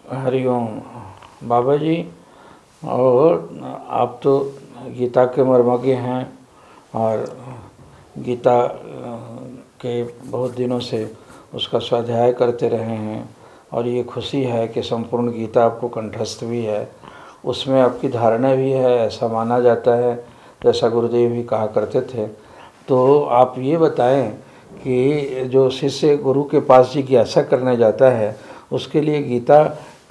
हरिओम बाबा जी। और आप तो गीता के मर्मज्ञ हैं और गीता के बहुत दिनों से उसका स्वाध्याय करते रहे हैं और ये खुशी है कि संपूर्ण गीता आपको कंठस्थ भी है, उसमें आपकी धारणा भी है, ऐसा माना जाता है जैसा गुरुदेव भी कहा करते थे। तो आप ये बताएं कि जो शिष्य गुरु के पास जिज्ञासा करने जाता है उसके लिए गीता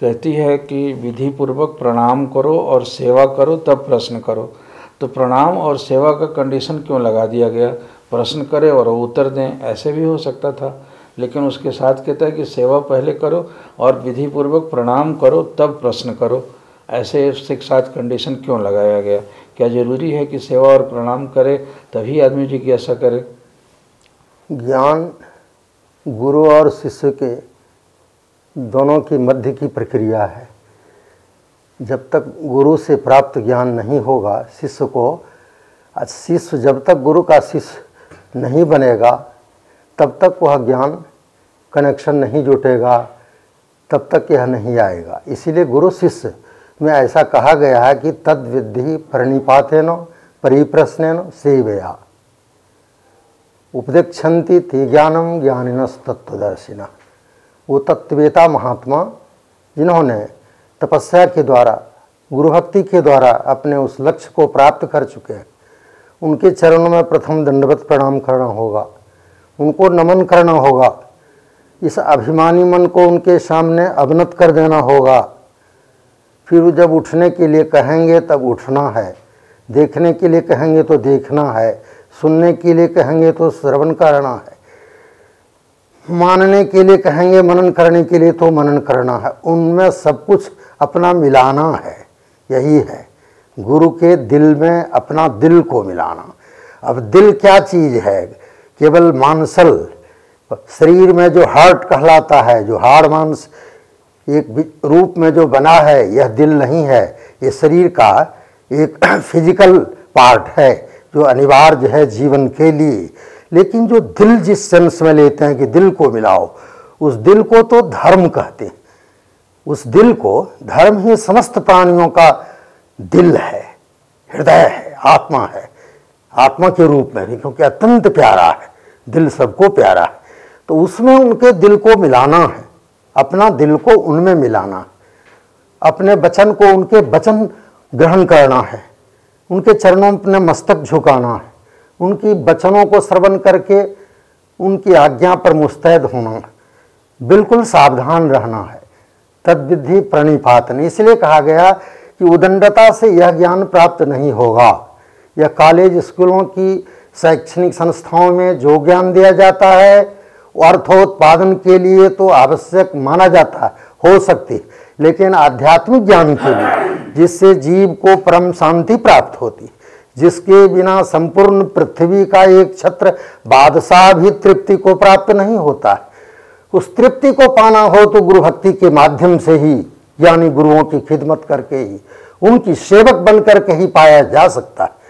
कहती है कि विधि पूर्वक प्रणाम करो और सेवा करो तब प्रश्न करो। तो प्रणाम और सेवा का कंडीशन क्यों लगा दिया गया? प्रश्न करे और उत्तर दें, ऐसे भी हो सकता था, लेकिन उसके साथ कहता है कि सेवा पहले करो और विधि पूर्वक प्रणाम करो तब प्रश्न करो। ऐसे उसके साथ कंडीशन क्यों लगाया गया? क्या जरूरी है कि सेवा और प्रणाम करे तभी आदमी जिज्ञासा करे? ज्ञान गुरु और शिष्य के दोनों की मध्य की प्रक्रिया है। जब तक गुरु से प्राप्त ज्ञान नहीं होगा शिष्य को, शिष्य जब तक गुरु का शिष्य नहीं बनेगा तब तक वह ज्ञान कनेक्शन नहीं जुटेगा, तब तक यह नहीं आएगा। इसीलिए गुरु शिष्य में ऐसा कहा गया है कि तद विद्धि प्रणिपातेन परिप्रश्नेन सेवया उपदेक्षन्ति ते ज्ञानम ज्ञानिनस् तत्वदर्शिनः। वो तत्ववेता महात्मा जिन्होंने तपस्या के द्वारा गुरु भक्ति के द्वारा अपने उस लक्ष्य को प्राप्त कर चुके हैं, उनके चरणों में प्रथम दंडवत प्रणाम करना होगा, उनको नमन करना होगा, इस अभिमानी मन को उनके सामने अवनत कर देना होगा। फिर जब उठने के लिए कहेंगे तब उठना है, देखने के लिए कहेंगे तो देखना है, सुनने के लिए कहेंगे तो श्रवण करना है, मानने के लिए कहेंगे, मनन करने के लिए तो मनन करना है। उनमें सब कुछ अपना मिलाना है। यही है गुरु के दिल में अपना दिल को मिलाना। अब दिल क्या चीज़ है? केवल मांसल शरीर में जो हार्ट कहलाता है, जो हाड़ मांस एक रूप में जो बना है, यह दिल नहीं है। ये शरीर का एक फिजिकल पार्ट है जो अनिवार्य है जीवन के लिए। लेकिन जो दिल जिस सेंस में लेते हैं कि दिल को मिलाओ, उस दिल को तो धर्म कहते हैं। उस दिल को धर्म ही समस्त प्राणियों का दिल है, हृदय है, आत्मा है, आत्मा के रूप में भी, क्योंकि अत्यंत प्यारा है, दिल सबको प्यारा है। तो उसमें उनके दिल को मिलाना है, अपना दिल को उनमें मिलाना है, अपने वचन को उनके वचन ग्रहण करना है, उनके चरणों में अपने मस्तक झुकाना है, उनकी वचनों को श्रवण करके उनकी आज्ञा पर मुस्तैद होना है, बिल्कुल सावधान रहना है। तद्विधि प्रणिपातन, इसलिए कहा गया कि उदंडता से यह ज्ञान प्राप्त नहीं होगा। यह कॉलेज स्कूलों की शैक्षणिक संस्थाओं में जो ज्ञान दिया जाता है अर्थोत्पादन के लिए तो आवश्यक माना जाता है, हो सकती, लेकिन आध्यात्मिक ज्ञान के लिए जिससे जीव को परम शांति प्राप्त होती, जिसके बिना संपूर्ण पृथ्वी का एक छत्र बादशाह भी तृप्ति को प्राप्त नहीं होता है, उस तृप्ति को पाना हो तो गुरु भक्ति के माध्यम से ही, यानी गुरुओं की खिदमत करके ही, उनकी सेवक बन करके ही पाया जा सकता है।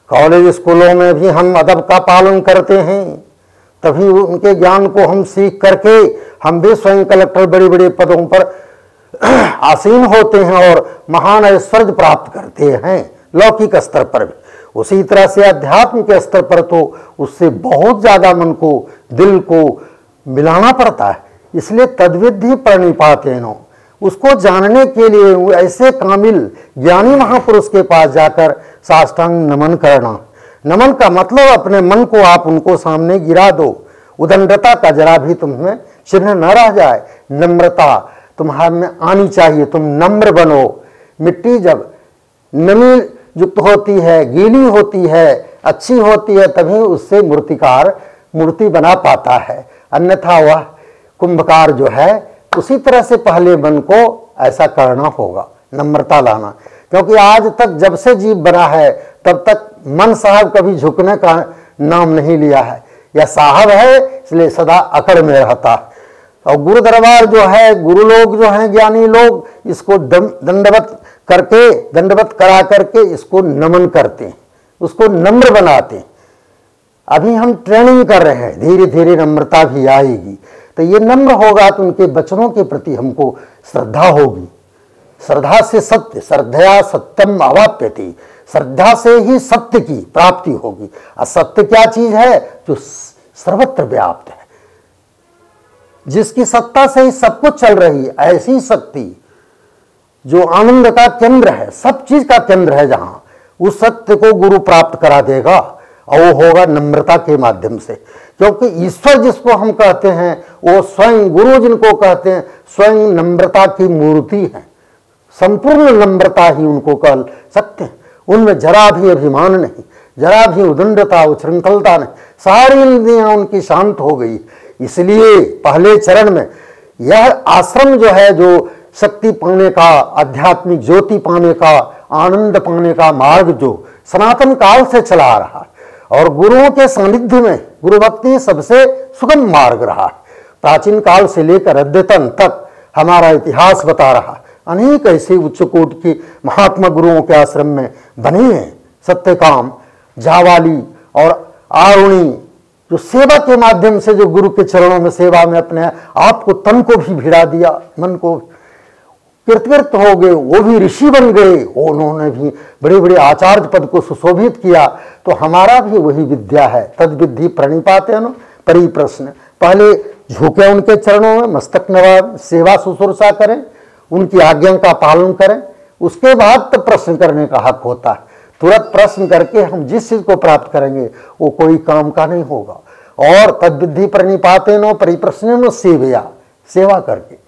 कॉलेज स्कूलों में भी हम अदब का पालन करते हैं, तभी उनके ज्ञान को हम सीख करके हम भी स्वयं कलेक्टर बड़े बड़े पदों पर आसीन होते हैं और महान ऐश्वर्य प्राप्त करते हैं लौकिक स्तर पर भी। उसी तरह से आध्यात्म के स्तर पर तो उससे बहुत ज़्यादा मन को, दिल को मिलाना पड़ता है। इसलिए तद्विधि प्रणिपातेन, उसको जानने के लिए ऐसे कामिल ज्ञानी महापुरुष के पास जाकर साष्टांग नमन करना। नमन का मतलब अपने मन को आप उनको सामने गिरा दो। उदंडता का जरा भी तुम्हें चिन्ह न रह जाए, नम्रता तुम्हारे में आनी चाहिए, तुम नम्र बनो। मिट्टी जब नमी युक्त होती है, गीली होती है, अच्छी होती है, तभी उससे मूर्तिकार मूर्ति बना पाता है, अन्यथा वह कुंभकार जो है उसी तरह से पहले मन को ऐसा करना होगा, नम्रता लाना। क्योंकि आज तक जब से जीव बना है तब तक मन साहब कभी झुकने का नाम नहीं लिया है, यह साहब है इसलिए सदा अकड़ में रहता है। और गुरु दरबार जो है, गुरु लोग जो हैं, ज्ञानी लोग, इसको दंडवत करके, दंडवत करा करके इसको नमन करते हैं, उसको नम्र बनाते हैं। अभी हम ट्रेनिंग कर रहे हैं, धीरे धीरे नम्रता भी आएगी। तो ये नम्र होगा तो उनके वचनों के प्रति हमको श्रद्धा होगी। श्रद्धा से सत्य, श्रद्धया सत्यम अवाप्यति, श्रद्धा से ही सत्य की प्राप्ति होगी। असत्य क्या चीज है? जो सर्वत्र व्याप्त है, जिसकी सत्ता से ही सब कुछ चल रही है, ऐसी शक्ति जो आनंद का केंद्र है, सब चीज का केंद्र है, जहां उस सत्य को गुरु प्राप्त करा देगा, और वो होगा नम्रता के माध्यम से। क्योंकि ईश्वर जिसको हम कहते हैं वो स्वयं, गुरु जिनको कहते हैं, स्वयं नम्रता की मूर्ति है। संपूर्ण नम्रता ही उनको कह सकते हैं। उनमें जरा भी अभिमान नहीं, जरा भी उदंडता, उच्छृंखलता नहीं, सारी इंद्रियां उनकी शांत हो गई। इसलिए पहले चरण में यह आश्रम जो है, जो शक्ति पाने का, आध्यात्मिक ज्योति पाने का, आनंद पाने का मार्ग जो सनातन काल से चला आ रहा है, और गुरुओं के सानिध्य में गुरु भक्ति सबसे सुगम मार्ग रहा है। प्राचीन काल से लेकर अद्यतन तक हमारा इतिहास बता रहा है। अनेक ऐसे उच्च कोट के महात्मा गुरुओं के आश्रम में बने हैं। सत्यकाम, जावाली और आरुणी, जो सेवा के माध्यम से जो गुरु के चरणों में सेवा में अपने आप को, तन को भी भिड़ा दिया, मन को कृतकृत हो गए, वो भी ऋषि बन गए, उन्होंने भी बड़े बड़े आचार्य पद को सुशोभित किया। तो हमारा भी वही विद्या है, तद विद्धि प्रणिपातेन परिप्रश्न। पहले झुके उनके चरणों में, मस्तक नवा, सेवा शुश्रूषा करें, उनकी आज्ञा का पालन करें, उसके बाद तो प्रश्न करने का हक होता है। तुरंत प्रश्न करके हम जिस चीज को प्राप्त करेंगे वो कोई काम का नहीं होगा। और तद विद्धि प्रणिपातेन परिप्रश्न सेवया, सेवा करके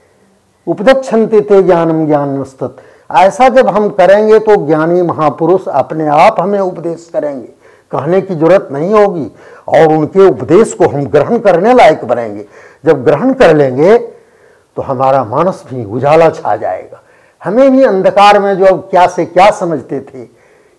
उपदक्षन्ते ते ज्ञानम ज्ञानमस्तत्, ऐसा जब हम करेंगे तो ज्ञानी महापुरुष अपने आप हमें उपदेश करेंगे, कहने की जरूरत नहीं होगी, और उनके उपदेश को हम ग्रहण करने लायक बनेंगे। जब ग्रहण कर लेंगे तो हमारा मानस भी उजाला छा जाएगा। हमें भी अंधकार में जो अब क्या से क्या समझते थे,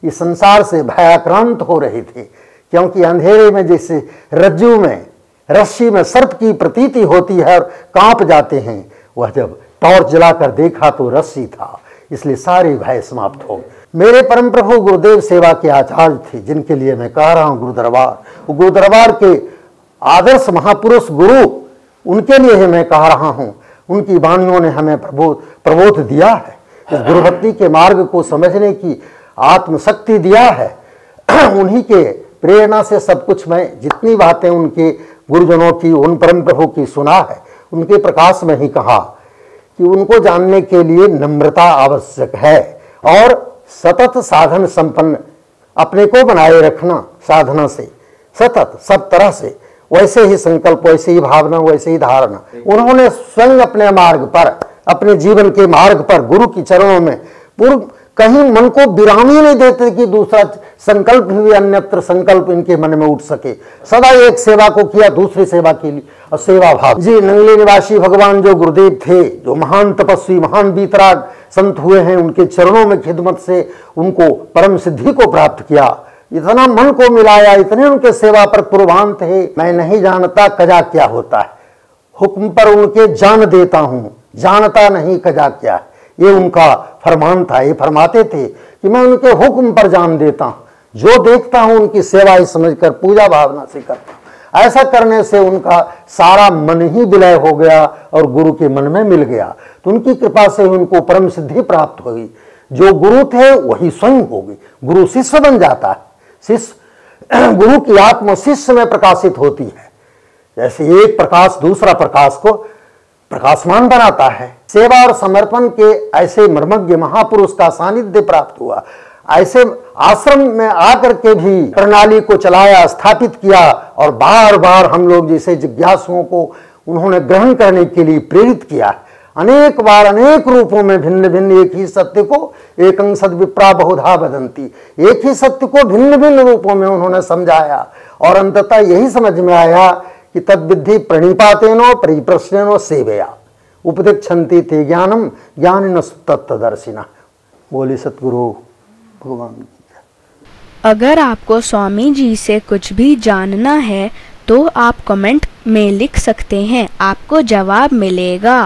इस संसार से भयाक्रांत हो रहे थे, क्योंकि अंधेरे में जैसे रज्जू में, रस्सी में सर्प की प्रतीति होती है और कांप जाते हैं, वह जब टॉर्च जलाकर देखा तो रस्सी था, इसलिए सारे भय समाप्त हो गए। मेरे परम प्रभु गुरुदेव सेवा के आचार्य थे, जिनके लिए मैं कह रहा हूँ गुरु दरबार, वो गुरु दरबार के आदर्श महापुरुष गुरु, उनके लिए ही मैं कह रहा हूँ। उनकी वाणियों ने हमें प्रबोध दिया है, इस गुरु भक्ति के मार्ग को समझने की आत्मशक्ति दिया है। उन्हीं के प्रेरणा से सब कुछ, मैं जितनी बातें उनके गुरुजनों की, उन परम प्रभु की सुना है, उनके प्रकाश में ही कहा कि उनको जानने के लिए नम्रता आवश्यक है, और सतत साधन संपन्न अपने को बनाए रखना साधना से, सतत सब तरह से, वैसे ही संकल्प, वैसे ही भावना, वैसे ही धारणा। उन्होंने स्वयं अपने मार्ग पर, अपने जीवन के मार्ग पर गुरु की चरणों में पूर्व कहीं मन को विराम ही नहीं देते कि दूसरा संकल्प भी अन्यत्र संकल्प इनके मन में उठ सके। सदा एक सेवा को किया, दूसरी सेवा के लिए, और सेवा भाव। जी, नंगली निवासी भगवान जो गुरुदेव थे, जो महान तपस्वी, महान बीतराग संत हुए हैं, उनके चरणों में खिदमत से उनको परम सिद्धि को प्राप्त किया। इतना मन को मिलाया, इतने उनके सेवा पर कुर्बान थे। मैं नहीं जानता कजा क्या होता है, हुक्म पर उनके जान देता हूं, जानता नहीं कजा क्या है। ये उनका फरमान था। ये फरमाते थे कि मैं उनके हुक्म पर जान देता हूं, जो देखता हूं उनकी सेवा ही समझकर पूजा भावना से करता हूं। ऐसा करने से उनका सारा मन ही विलय हो गया और गुरु के मन में मिल गया। तो उनकी कृपा से उनको परम सिद्धि प्राप्त हुई। जो गुरु थे वही स्वयं हो गए। गुरु शिष्य बन जाता है। शिष्य, गुरु की आत्मा शिष्य में प्रकाशित होती है। जैसे एक प्रकाश दूसरा प्रकाश को प्रकाशमान बनाता है। सेवा और समर्पण के ऐसे मर्मज्ञ महापुरुष का सानिध्य प्राप्त हुआ। ऐसे आश्रम में आकर के भी प्रणाली को चलाया, स्थापित किया, और बार बार हम लोग जैसे जिज्ञासुओं को उन्होंने ग्रहण करने के लिए प्रेरित किया। अनेक बार अनेक रूपों में भिन्न भिन्न एक ही सत्य को एकं सद विप्रा बहुधा वदंती, एक ही सत्य को भिन्न भिन्न रूपों में उन्होंने समझाया, और अंततः यही समझ में आया कि तद्विद्धि प्रणिपातेनो परिप्रश्नेनो सेवया उपदिक्षन्ति ते ज्ञानम ज्ञानिनो तत्त्वदर्शिनः। बोले सतगुरु भगवान। अगर आपको स्वामी जी से कुछ भी जानना है तो आप कमेंट में लिख सकते हैं, आपको जवाब मिलेगा।